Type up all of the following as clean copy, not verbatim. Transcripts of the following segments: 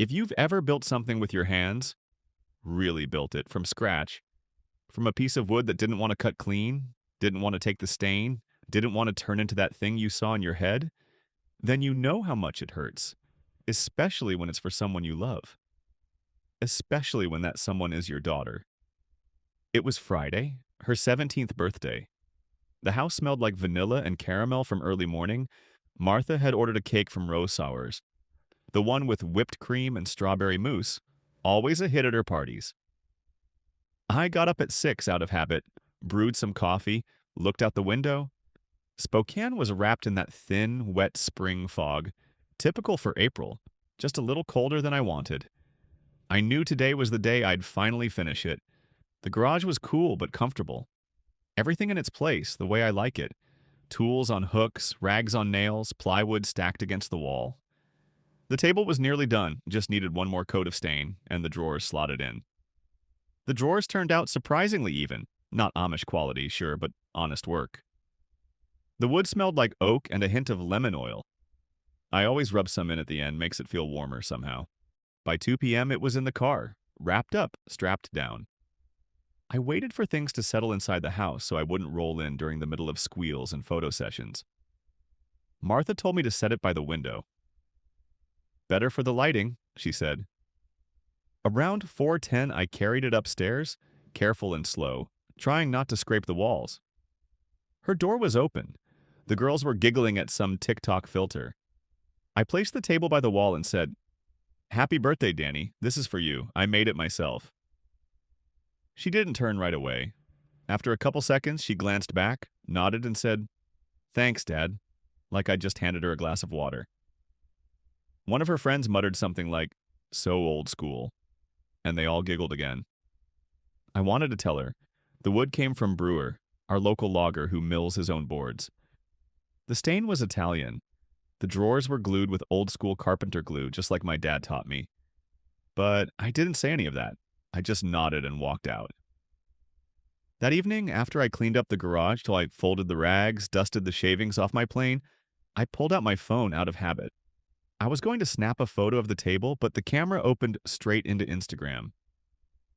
If you've ever built something with your hands, really built it from scratch, from a piece of wood that didn't want to cut clean, didn't want to take the stain, didn't want to turn into that thing you saw in your head, then you know how much it hurts, especially when it's for someone you love, especially when that someone is your daughter. It was Friday, her 17th birthday. The house smelled like vanilla and caramel from early morning. Martha had ordered a cake from Rose Sours, the one with whipped cream and strawberry mousse, always a hit at her parties. I got up at 6 out of habit, brewed some coffee, looked out the window. Spokane was wrapped in that thin, wet spring fog, typical for April, just a little colder than I wanted. I knew today was the day I'd finally finish it. The garage was cool but comfortable. Everything in its place, the way I like it. Tools on hooks, rags on nails, plywood stacked against the wall. The table was nearly done, just needed one more coat of stain, and the drawers slotted in. The drawers turned out surprisingly even. Not Amish quality, sure, but honest work. The wood smelled like oak and a hint of lemon oil. I always rub some in at the end, makes it feel warmer somehow. By 2 p.m. it was in the car, wrapped up, strapped down. I waited for things to settle inside the house so I wouldn't roll in during the middle of squeals and photo sessions. Martha told me to set it by the window. Better for the lighting, she said. Around 4:10 I carried it upstairs, careful and slow, trying not to scrape the walls. Her door was open. The girls were giggling at some TikTok filter. I placed the table by the wall and said, "Happy birthday, Danny. This is for you. I made it myself." She didn't turn right away. After a couple seconds, she glanced back, nodded, and said, "Thanks, Dad," like I'd just handed her a glass of water. One of her friends muttered something like, "So old school," and they all giggled again. I wanted to tell her. The wood came from Brewer, our local logger who mills his own boards. The stain was Italian. The drawers were glued with old-school carpenter glue, just like my dad taught me. But I didn't say any of that. I just nodded and walked out. That evening, after I cleaned up the garage till I folded the rags, dusted the shavings off my plane, I pulled out my phone out of habit. I was going to snap a photo of the table, but the camera opened straight into Instagram.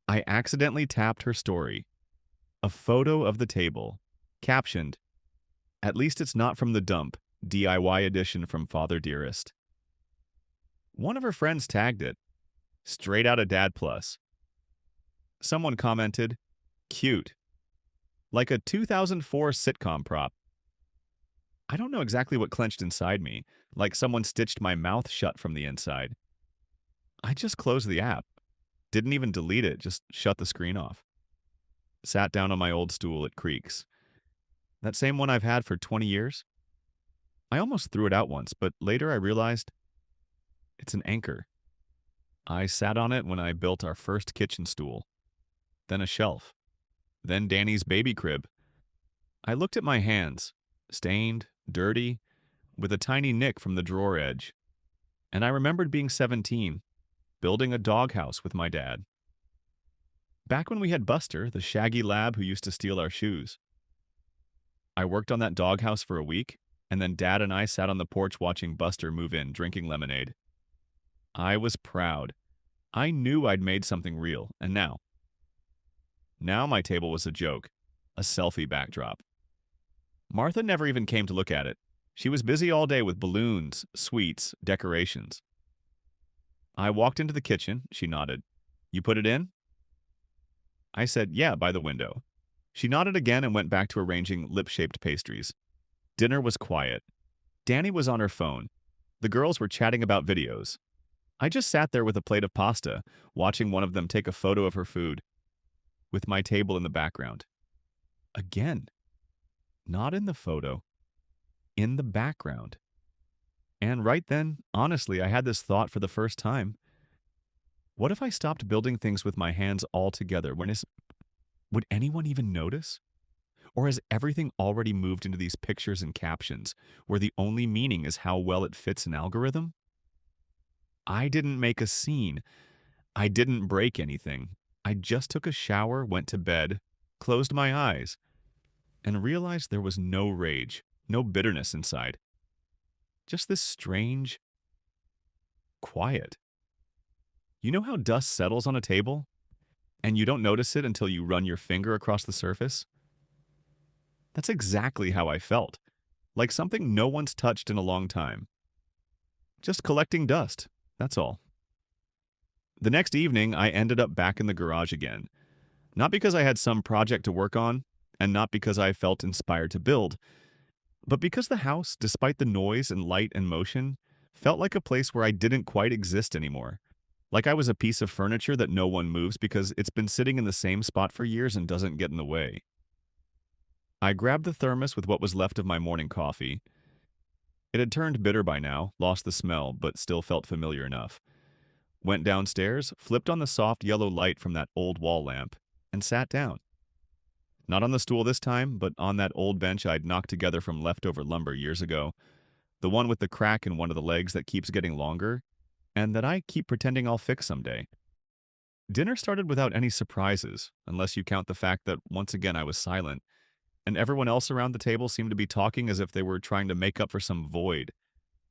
I accidentally tapped her story. A photo of the table, captioned, "At least it's not from the dump, DIY edition from Father Dearest." One of her friends tagged it, straight out of Dad Plus. Someone commented, "Cute. Like a 2004 sitcom prop." I don't know exactly what clenched inside me, like someone stitched my mouth shut from the inside. I just closed the app. Didn't even delete it, just shut the screen off. Sat down on my old stool at Creek's. That same one I've had for 20 years. I almost threw it out once, but later I realized it's an anchor. I sat on it when I built our first kitchen stool, then a shelf, then Danny's baby crib. I looked at my hands, stained, dirty, with a tiny nick from the drawer edge, and I remembered being 17, building a doghouse with my dad. Back when we had Buster, the shaggy lab who used to steal our shoes. I worked on that doghouse for a week, and then Dad and I sat on the porch watching Buster move in, drinking lemonade. I was proud. I knew I'd made something real, and now my table was a joke, a selfie backdrop. Martha never even came to look at it. She was busy all day with balloons, sweets, decorations. I walked into the kitchen. She nodded. "You put it in?" I said, "Yeah, by the window." She nodded again and went back to arranging lip-shaped pastries. Dinner was quiet. Danny was on her phone. The girls were chatting about videos. I just sat there with a plate of pasta, watching one of them take a photo of her food, with my table in the background. Again, not in the photo, in the background. And right then, honestly, I had this thought for the first time. What if I stopped building things with my hands altogether? Would anyone even notice? Or has everything already moved into these pictures and captions, where the only meaning is how well it fits an algorithm? I didn't make a scene. I didn't break anything. I just took a shower, went to bed, closed my eyes, and realized there was no rage, no bitterness inside. Just this strange quiet. You know how dust settles on a table and you don't notice it until you run your finger across the surface? That's exactly how I felt, like something no one's touched in a long time. Just collecting dust, that's all. The next evening, I ended up back in the garage again. Not because I had some project to work on, and not because I felt inspired to build, but because the house, despite the noise and light and motion, felt like a place where I didn't quite exist anymore. Like I was a piece of furniture that no one moves because it's been sitting in the same spot for years and doesn't get in the way. I grabbed the thermos with what was left of my morning coffee. It had turned bitter by now, lost the smell, but still felt familiar enough. Went downstairs, flipped on the soft yellow light from that old wall lamp, and sat down. Not on the stool this time, but on that old bench I'd knocked together from leftover lumber years ago, the one with the crack in one of the legs that keeps getting longer, and that I keep pretending I'll fix someday. Dinner started without any surprises, unless you count the fact that once again I was silent, and everyone else around the table seemed to be talking as if they were trying to make up for some void,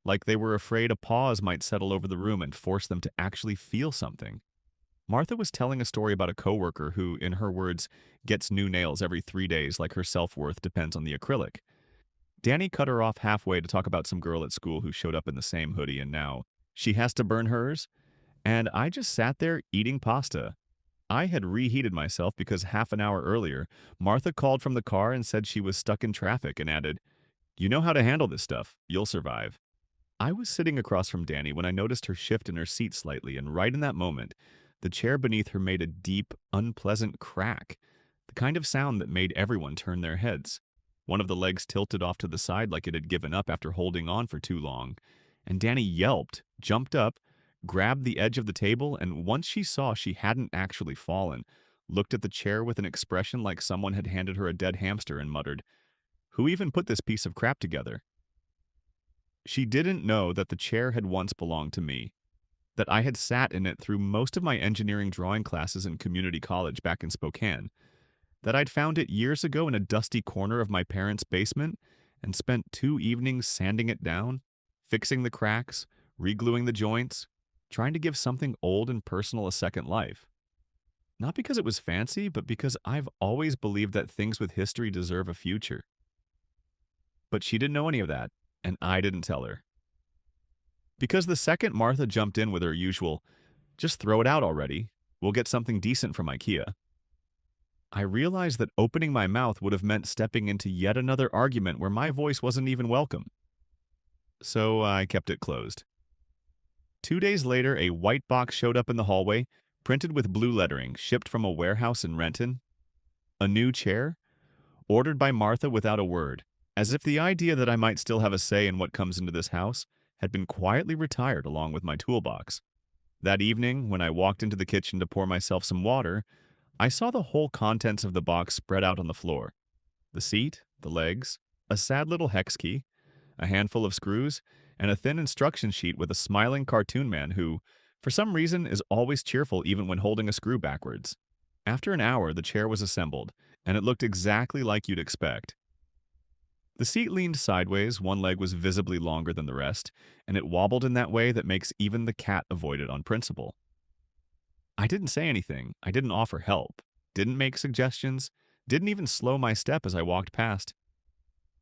like they were afraid a pause might settle over the room and force them to actually feel something. Martha was telling a story about a coworker who, in her words, gets new nails every 3 days like her self-worth depends on the acrylic. Danny cut her off halfway to talk about some girl at school who showed up in the same hoodie and now she has to burn hers, and I just sat there eating pasta. I had reheated myself because half an hour earlier, Martha called from the car and said she was stuck in traffic and added, "You know how to handle this stuff. You'll survive." I was sitting across from Danny when I noticed her shift in her seat slightly, and right in that moment, the chair beneath her made a deep, unpleasant crack, the kind of sound that made everyone turn their heads. One of the legs tilted off to the side like it had given up after holding on for too long, and Danny yelped, jumped up, grabbed the edge of the table, and once she saw she hadn't actually fallen, looked at the chair with an expression like someone had handed her a dead hamster and muttered, "Who even put this piece of crap together?" She didn't know that the chair had once belonged to me, that I had sat in it through most of my engineering drawing classes in community college back in Spokane, that I'd found it years ago in a dusty corner of my parents' basement and spent 2 evenings sanding it down, fixing the cracks, regluing the joints, trying to give something old and personal a second life. Not because it was fancy, but because I've always believed that things with history deserve a future. But she didn't know any of that, and I didn't tell her. Because the second Martha jumped in with her usual, "Just throw it out already. We'll get something decent from IKEA," I realized that opening my mouth would have meant stepping into yet another argument where my voice wasn't even welcome. So I kept it closed. 2 days later, a white box showed up in the hallway, printed with blue lettering, shipped from a warehouse in Renton. A new chair, ordered by Martha without a word, as if the idea that I might still have a say in what comes into this house had been quietly retired along with my toolbox. That evening, when I walked into the kitchen to pour myself some water, I saw the whole contents of the box spread out on the floor. The seat, the legs, a sad little hex key, a handful of screws, and a thin instruction sheet with a smiling cartoon man who, for some reason, is always cheerful even when holding a screw backwards. After an hour, the chair was assembled, and it looked exactly like you'd expect. The seat leaned sideways, one leg was visibly longer than the rest, and it wobbled in that way that makes even the cat avoid it on principle. I didn't say anything, I didn't offer help, didn't make suggestions, didn't even slow my step as I walked past.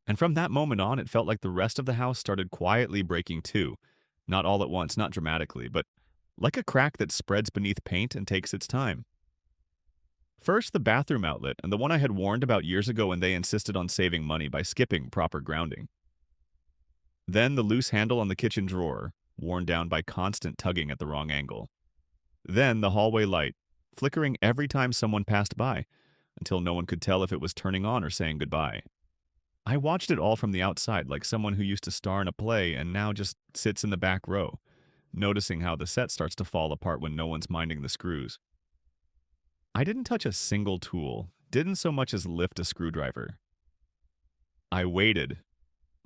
And from that moment on, it felt like the rest of the house started quietly breaking too. Not all at once, not dramatically, but like a crack that spreads beneath paint and takes its time. First, the bathroom outlet, and the one I had warned about years ago when they insisted on saving money by skipping proper grounding. Then the loose handle on the kitchen drawer, worn down by constant tugging at the wrong angle. Then the hallway light, flickering every time someone passed by, until no one could tell if it was turning on or saying goodbye. I watched it all from the outside like someone who used to star in a play and now just sits in the back row, noticing how the set starts to fall apart when no one's minding the screws. I didn't touch a single tool, didn't so much as lift a screwdriver. I waited,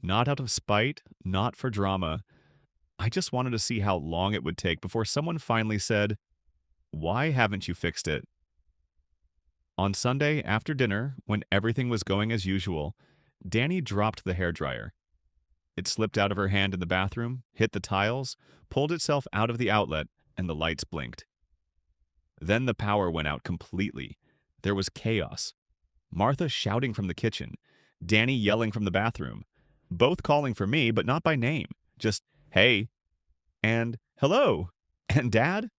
not out of spite, not for drama. I just wanted to see how long it would take before someone finally said, "Why haven't you fixed it?" On Sunday, after dinner, when everything was going as usual, Danny dropped the hairdryer. It slipped out of her hand in the bathroom, hit the tiles, pulled itself out of the outlet, and the lights blinked. Then the power went out completely. There was chaos. Martha shouting from the kitchen, Danny yelling from the bathroom, both calling for me, but not by name. Just, hey, and hello, and dad?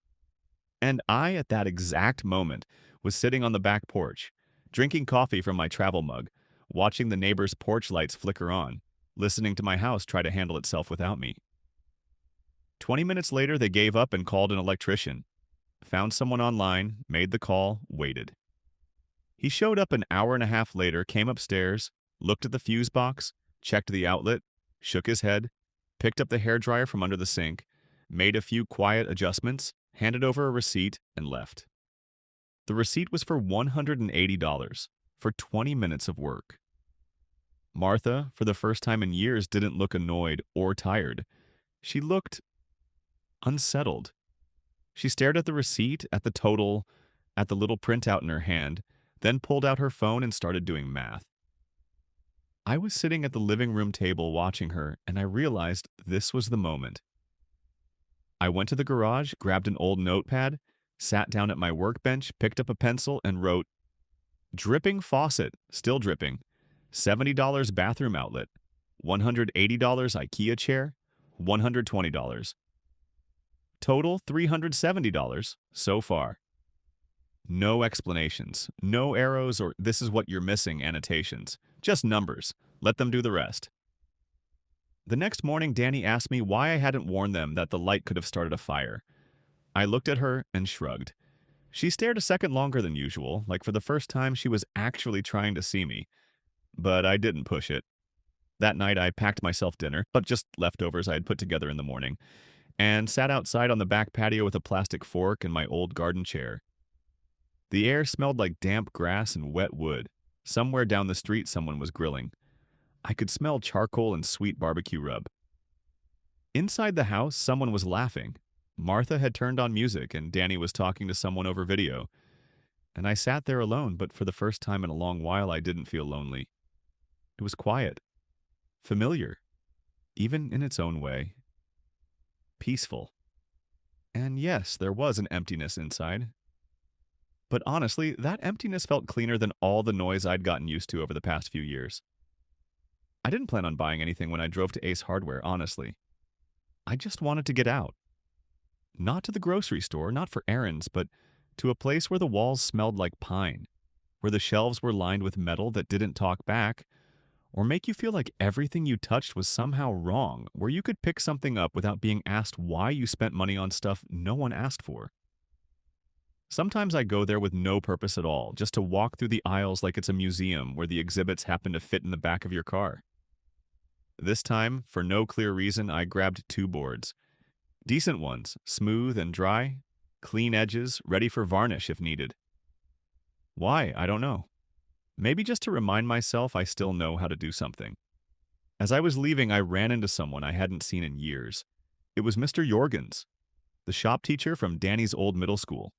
And I, at that exact moment, was sitting on the back porch, drinking coffee from my travel mug, watching the neighbor's porch lights flicker on, listening to my house try to handle itself without me. 20 minutes later, they gave up and called an electrician. Found someone online, made the call, waited. He showed up an hour and a half later, came upstairs, looked at the fuse box, checked the outlet, shook his head, picked up the hairdryer from under the sink, made a few quiet adjustments, handed over a receipt, and left. The receipt was for $180 for 20 minutes of work. Martha, for the first time in years, didn't look annoyed or tired. She looked unsettled. She stared at the receipt, at the total, at the little printout in her hand, then pulled out her phone and started doing math. I was sitting at the living room table watching her, and I realized this was the moment. I went to the garage, grabbed an old notepad, sat down at my workbench, picked up a pencil, and wrote, dripping faucet, still dripping, $70 bathroom outlet, $180 IKEA chair, $120. Total $370 so far. No explanations, no arrows or this is what you're missing annotations, just numbers. Let them do the rest. The next morning, Danny asked me why I hadn't warned them that the light could have started a fire. I looked at her and shrugged. She stared a second longer than usual, like for the first time she was actually trying to see me. But I didn't push it. That night I packed myself dinner, but just leftovers I had put together in the morning, and sat outside on the back patio with a plastic fork and my old garden chair. The air smelled like damp grass and wet wood. Somewhere down the street someone was grilling. I could smell charcoal and sweet barbecue rub. Inside the house, someone was laughing. Martha had turned on music and Danny was talking to someone over video. And I sat there alone, but for the first time in a long while I didn't feel lonely. It was quiet, familiar, even in its own way. Peaceful. And yes, there was an emptiness inside. But honestly, that emptiness felt cleaner than all the noise I'd gotten used to over the past few years. I didn't plan on buying anything when I drove to Ace Hardware, honestly. I just wanted to get out. Not to the grocery store, not for errands, but to a place where the walls smelled like pine, where the shelves were lined with metal that didn't talk back, or make you feel like everything you touched was somehow wrong, where you could pick something up without being asked why you spent money on stuff no one asked for. Sometimes I go there with no purpose at all, just to walk through the aisles like it's a museum where the exhibits happen to fit in the back of your car. This time, for no clear reason, I grabbed 2 boards. Decent ones, smooth and dry, clean edges, ready for varnish if needed. Why? I don't know. Maybe just to remind myself I still know how to do something. As I was leaving, I ran into someone I hadn't seen in years. It was Mr. Jorgens, the shop teacher from Danny's old middle school.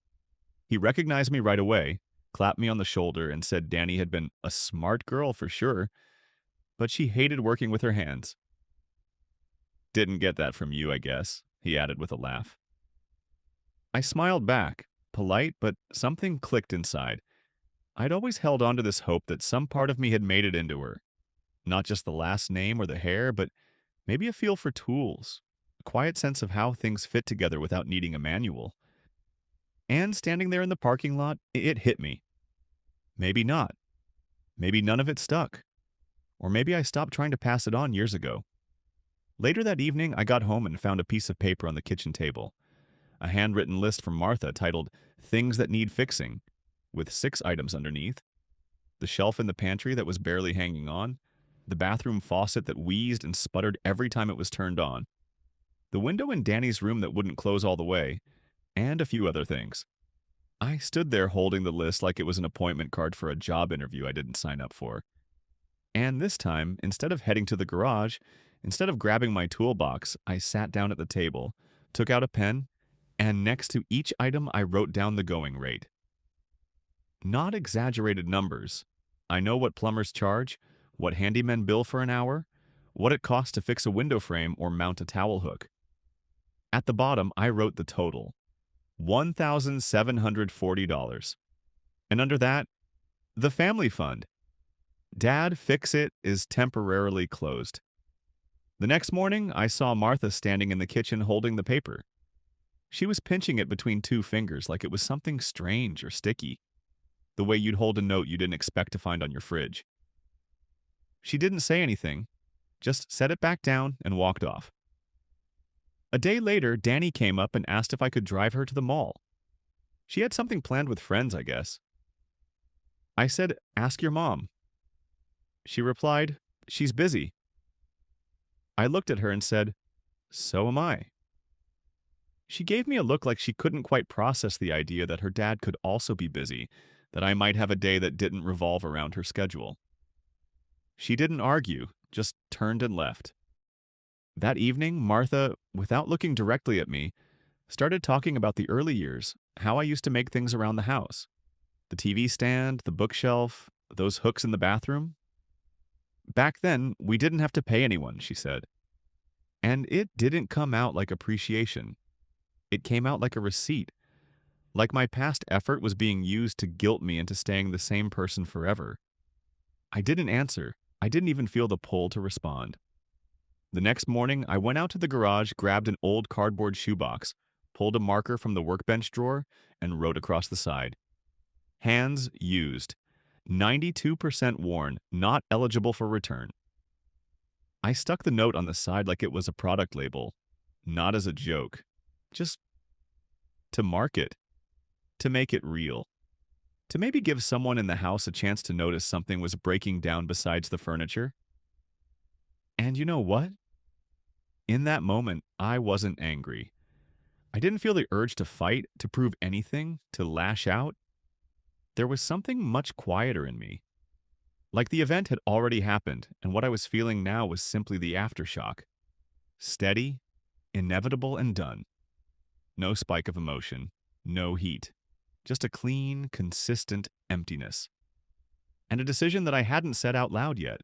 He recognized me right away, clapped me on the shoulder, and said Danny had been a smart girl for sure, but she hated working with her hands. Didn't get that from you, I guess, he added with a laugh. I smiled back, polite, but something clicked inside. I'd always held on to this hope that some part of me had made it into her. Not just the last name or the hair, but maybe a feel for tools, a quiet sense of how things fit together without needing a manual. And standing there in the parking lot, it hit me. Maybe not. Maybe none of it stuck. Or maybe I stopped trying to pass it on years ago. Later that evening, I got home and found a piece of paper on the kitchen table. A handwritten list from Martha titled Things That Need Fixing, with 6 items underneath. The shelf in the pantry that was barely hanging on. The bathroom faucet that wheezed and sputtered every time it was turned on. The window in Danny's room that wouldn't close all the way. And a few other things. I stood there holding the list like it was an appointment card for a job interview I didn't sign up for. And this time, instead of heading to the garage, instead of grabbing my toolbox, I sat down at the table, took out a pen, and next to each item I wrote down the going rate. Not exaggerated numbers. I know what plumbers charge, what handymen bill for an hour, what it costs to fix a window frame or mount a towel hook. At the bottom, I wrote the total. $1,740. And under that, the family fund. Dad Fix It is temporarily closed. The next morning, I saw Martha standing in the kitchen holding the paper. She was pinching it between two fingers like it was something strange or sticky, the way you'd hold a note you didn't expect to find on your fridge. She didn't say anything, just set it back down and walked off. A day later, Danny came up and asked if I could drive her to the mall. She had something planned with friends, I guess. I said, "Ask your mom." She replied, "She's busy." I looked at her and said, "So am I." She gave me a look like she couldn't quite process the idea that her dad could also be busy, that I might have a day that didn't revolve around her schedule. She didn't argue, just turned and left. That evening, Martha, without looking directly at me, started talking about the early years, how I used to make things around the house. The TV stand, the bookshelf, those hooks in the bathroom. Back then, we didn't have to pay anyone, she said. And it didn't come out like appreciation. It came out like a receipt, like my past effort was being used to guilt me into staying the same person forever. I didn't answer. I didn't even feel the pull to respond. The next morning, I went out to the garage, grabbed an old cardboard shoebox, pulled a marker from the workbench drawer, and wrote across the side. Hands used. 92% worn, not eligible for return. I stuck the note on the side like it was a product label, not as a joke, just to mark it, to make it real, to maybe give someone in the house a chance to notice something was breaking down besides the furniture. And you know what? In that moment, I wasn't angry. I didn't feel the urge to fight, to prove anything, to lash out. There was something much quieter in me. Like the event had already happened, and what I was feeling now was simply the aftershock. Steady, inevitable, and done. No spike of emotion, no heat. Just a clean, consistent emptiness. And a decision that I hadn't said out loud yet,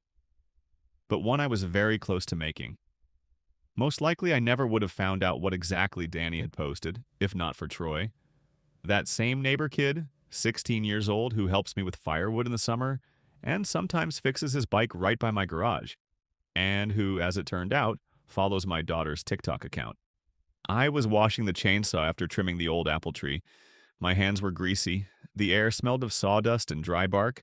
but one I was very close to making. Most likely I never would have found out what exactly Danny had posted, if not for Troy. That same neighbor kid, 16 years old, who helps me with firewood in the summer, and sometimes fixes his bike right by my garage, and who, as it turned out, follows my daughter's TikTok account. I was washing the chainsaw after trimming the old apple tree. My hands were greasy. The air smelled of sawdust and dry bark.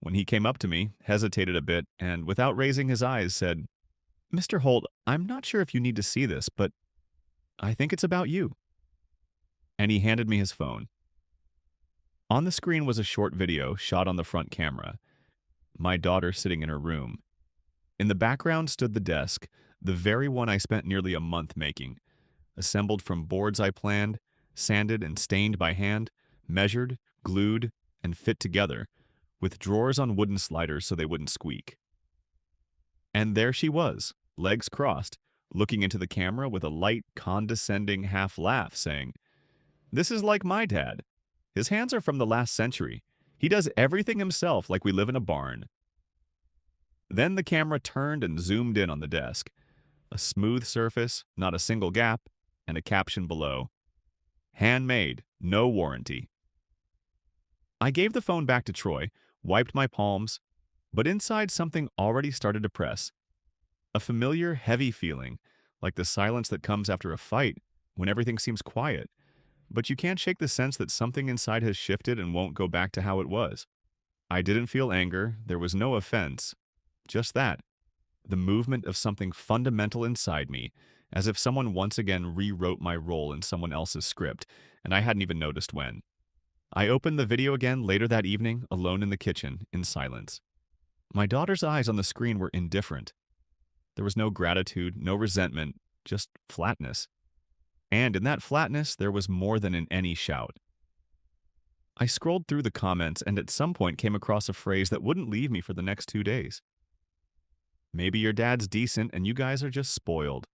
When he came up to me, hesitated a bit, and without raising his eyes said, "Mr. Holt, I'm not sure if you need to see this, but I think it's about you." And he handed me his phone. On the screen was a short video shot on the front camera. My daughter sitting in her room. In the background stood the desk, the very one I spent nearly a month making, assembled from boards I planned, sanded and stained by hand, measured, glued, and fit together, with drawers on wooden sliders so they wouldn't squeak. And there she was, legs crossed, looking into the camera with a light, condescending half-laugh, saying, "This is like my dad. His hands are from the last century. He does everything himself like we live in a barn." Then the camera turned and zoomed in on the desk. A smooth surface, not a single gap, and a caption below. "Handmade, no warranty." I gave the phone back to Troy, wiped my palms, but inside something already started to press. A familiar, heavy feeling, like the silence that comes after a fight, when everything seems quiet, but you can't shake the sense that something inside has shifted and won't go back to how it was. I didn't feel anger, there was no offense, just that. The movement of something fundamental inside me, as if someone once again rewrote my role in someone else's script, and I hadn't even noticed when. I opened the video again later that evening, alone in the kitchen, in silence. My daughter's eyes on the screen were indifferent. There was no gratitude, no resentment, just flatness. And in that flatness, there was more than in any shout. I scrolled through the comments and at some point came across a phrase that wouldn't leave me for the next 2 days. "Maybe your dad's decent and you guys are just spoiled."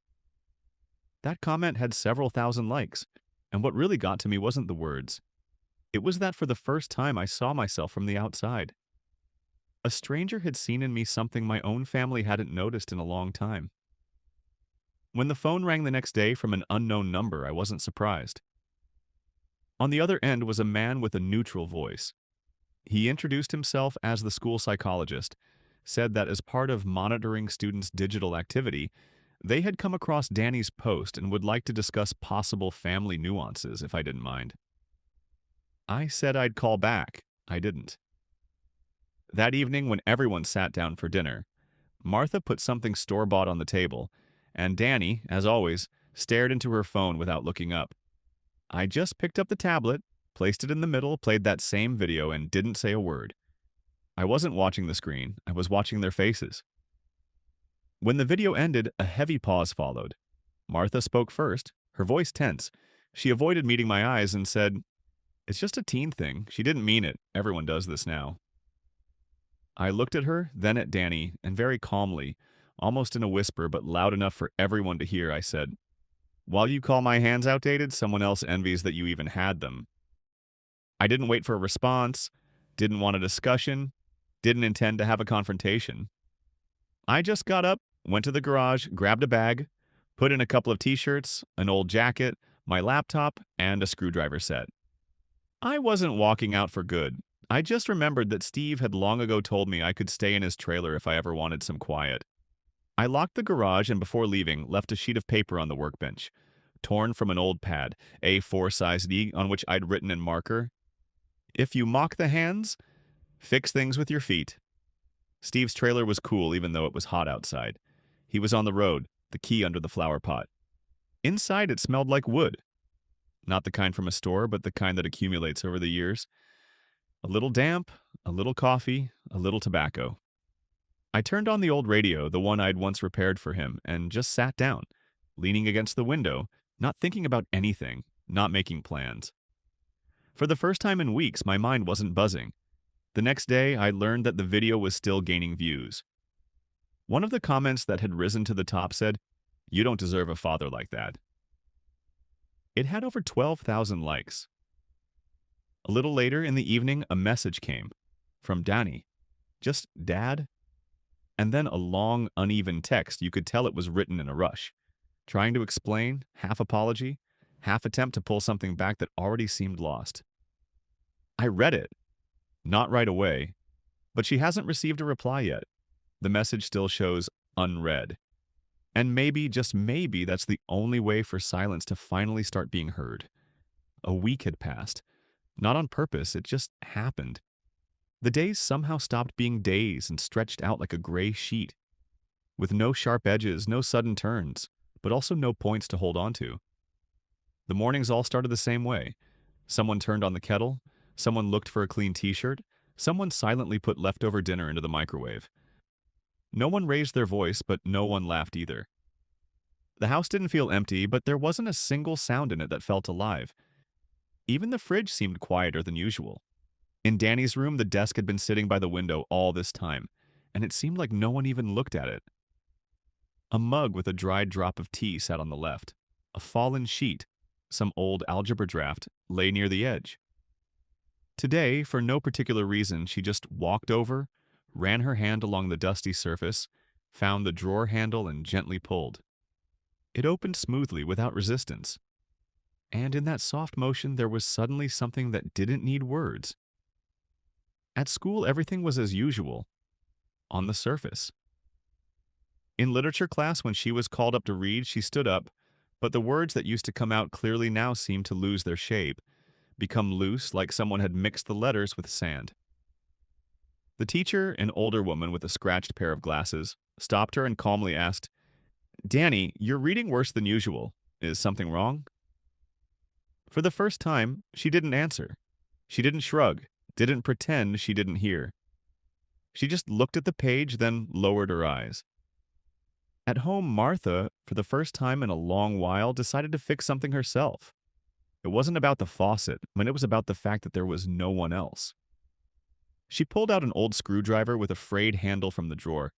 That comment had several thousand likes, and what really got to me wasn't the words. It was that for the first time I saw myself from the outside. A stranger had seen in me something my own family hadn't noticed in a long time. When the phone rang the next day from an unknown number, I wasn't surprised. On the other end was a man with a neutral voice. He introduced himself as the school psychologist, said that as part of monitoring students' digital activity, they had come across Danny's post and would like to discuss possible family nuances if I didn't mind. I said I'd call back. I didn't. That evening, when everyone sat down for dinner, Martha put something store-bought on the table, and Danny, as always, stared into her phone without looking up. I just picked up the tablet, placed it in the middle, played that same video, and didn't say a word. I wasn't watching the screen, I was watching their faces. When the video ended, a heavy pause followed. Martha spoke first, her voice tense. She avoided meeting my eyes and said, "It's just a teen thing. She didn't mean it. Everyone does this now." I looked at her, then at Danny, and very calmly, almost in a whisper but loud enough for everyone to hear, I said, "While you call my hands outdated, someone else envies that you even had them." I didn't wait for a response, didn't want a discussion, didn't intend to have a confrontation. I just got up, went to the garage, grabbed a bag, put in a couple of t-shirts, an old jacket, my laptop, and a screwdriver set. I wasn't walking out for good. I just remembered that Steve had long ago told me I could stay in his trailer if I ever wanted some quiet. I locked the garage and before leaving, left a sheet of paper on the workbench, torn from an old pad, A4 size D, on which I'd written in marker, "If you mock the hands, fix things with your feet." Steve's trailer was cool even though it was hot outside. He was on the road, the key under the flower pot. Inside it smelled like wood. Not the kind from a store, but the kind that accumulates over the years. A little damp, a little coffee, a little tobacco. I turned on the old radio, the one I'd once repaired for him, and just sat down, leaning against the window, not thinking about anything, not making plans. For the first time in weeks, my mind wasn't buzzing. The next day, I learned that the video was still gaining views. One of the comments that had risen to the top said, "You don't deserve a father like that." It had over 12,000 likes. A little later in the evening, a message came. From Danny. Just "Dad?" And then a long, uneven text. You could tell it was written in a rush. Trying to explain, half apology, half attempt to pull something back that already seemed lost. I read it. Not right away. But she hasn't received a reply yet. The message still shows unread. And maybe, just maybe, that's the only way for silence to finally start being heard. A week had passed. Not on purpose, it just happened. The days somehow stopped being days and stretched out like a gray sheet, with no sharp edges, no sudden turns, but also no points to hold on to. The mornings all started the same way. Someone turned on the kettle, someone looked for a clean t-shirt, someone silently put leftover dinner into the microwave. No one raised their voice, but no one laughed either. The house didn't feel empty, but there wasn't a single sound in it that felt alive. Even the fridge seemed quieter than usual. In Danny's room, the desk had been sitting by the window all this time, and it seemed like no one even looked at it. A mug with a dried drop of tea sat on the left. A fallen sheet, some old algebra draft, lay near the edge. Today, for no particular reason, she just walked over, ran her hand along the dusty surface, found the drawer handle and gently pulled. It opened smoothly without resistance. And in that soft motion, there was suddenly something that didn't need words. At school, everything was as usual, on the surface. In literature class, when she was called up to read, she stood up, but the words that used to come out clearly now seemed to lose their shape, become loose like someone had mixed the letters with sand. The teacher, an older woman with a scratched pair of glasses, stopped her and calmly asked, "Danny, you're reading worse than usual. Is something wrong?" For the first time, she didn't answer. She didn't shrug, didn't pretend she didn't hear. She just looked at the page, then lowered her eyes. At home, Martha, for the first time in a long while, decided to fix something herself. It wasn't about the faucet, it was about the fact that there was no one else. She pulled out an old screwdriver with a frayed handle from the drawer,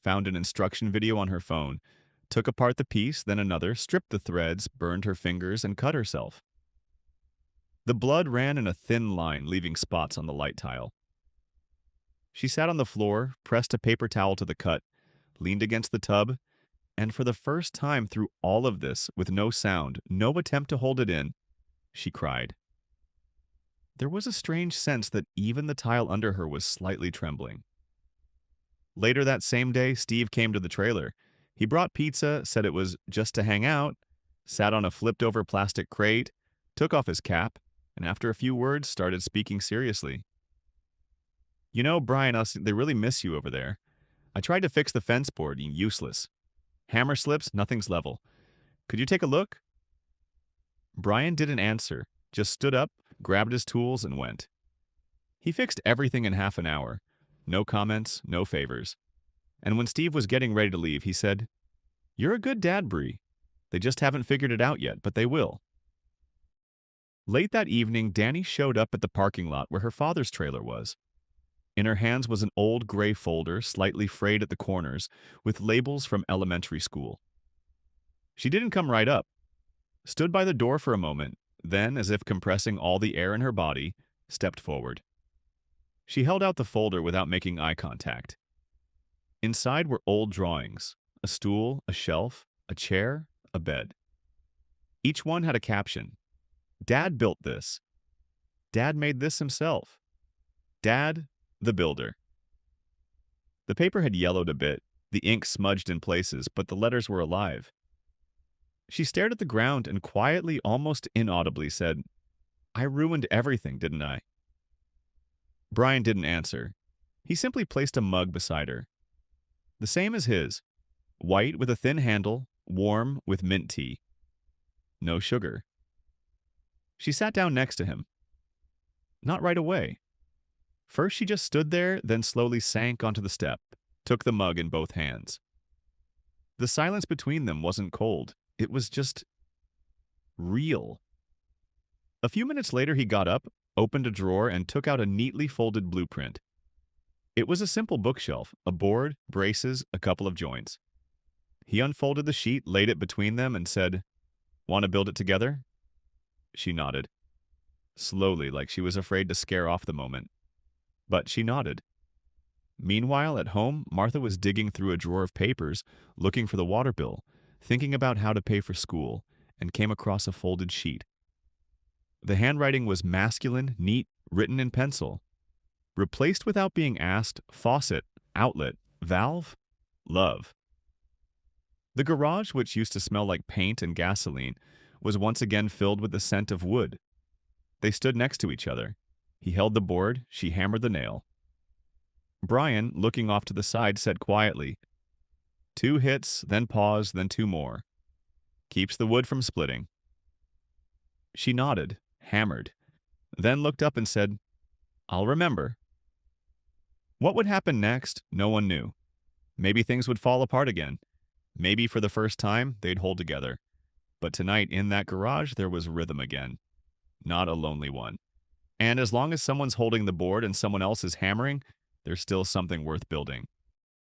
found an instruction video on her phone, took apart the piece, then another, stripped the threads, burned her fingers, and cut herself. The blood ran in a thin line, leaving spots on the light tile. She sat on the floor, pressed a paper towel to the cut, leaned against the tub, and for the first time through all of this, with no sound, no attempt to hold it in, she cried. there was a strange sense that even the tile under her was slightly trembling. Later that same day, Steve came to the trailer. He brought pizza, said it was just to hang out, sat on a flipped over plastic crate, took off his cap, and after a few words started speaking seriously. You know, Brian, they really miss you over there. I tried to fix the fence board, useless. Hammer slips, nothing's level. Could you take a look? Brian didn't answer, just stood up, grabbed his tools, and went. He fixed everything in half an hour. No comments, no favors. And when Steve was getting ready to leave, he said, "You're a good dad, Bree. They just haven't figured it out yet, but they will." Late that evening, Danny showed up at the parking lot where her father's trailer was. In her hands was an old gray folder, slightly frayed at the corners, with labels from elementary school. She didn't come right up, stood by the door for a moment, then, as if compressing all the air in her body, stepped forward. She held out the folder without making eye contact. Inside were old drawings, a stool, a shelf, a chair, a bed. Each one had a caption. Dad built this. Dad made this himself. Dad, the builder. The paper had yellowed a bit, the ink smudged in places, but the letters were alive. She stared at the ground and quietly, almost inaudibly said, "I ruined everything, didn't I?" Brian didn't answer. He simply placed a mug beside her. The same as his, white with a thin handle, warm with mint tea. No sugar. She sat down next to him. Not right away. First she just stood there, then slowly sank onto the step, took the mug in both hands. The silence between them wasn't cold. It was just real. A few minutes later he got up, opened a drawer, and took out a neatly folded blueprint. It was a simple bookshelf, a board, braces, a couple of joints. He unfolded the sheet, laid it between them, and said, "Want to build it together?" She nodded. Slowly, like she was afraid to scare off the moment. But she nodded. Meanwhile, at home, Martha was digging through a drawer of papers, looking for the water bill, thinking about how to pay for school, and came across a folded sheet. The handwriting was masculine, neat, written in pencil. Replaced without being asked, faucet, outlet, valve, love. The garage, which used to smell like paint and gasoline, was once again filled with the scent of wood. They stood next to each other. He held the board, she hammered the nail. Brian, looking off to the side, said quietly, 2 hits, then pause, then 2 more. Keeps the wood from splitting." She nodded, hammered, then looked up and said, "I'll remember." What would happen next, no one knew. Maybe things would fall apart again. Maybe for the first time, they'd hold together. But tonight in that garage, there was rhythm again. Not a lonely one. And as long as someone's holding the board and someone else is hammering, there's still something worth building.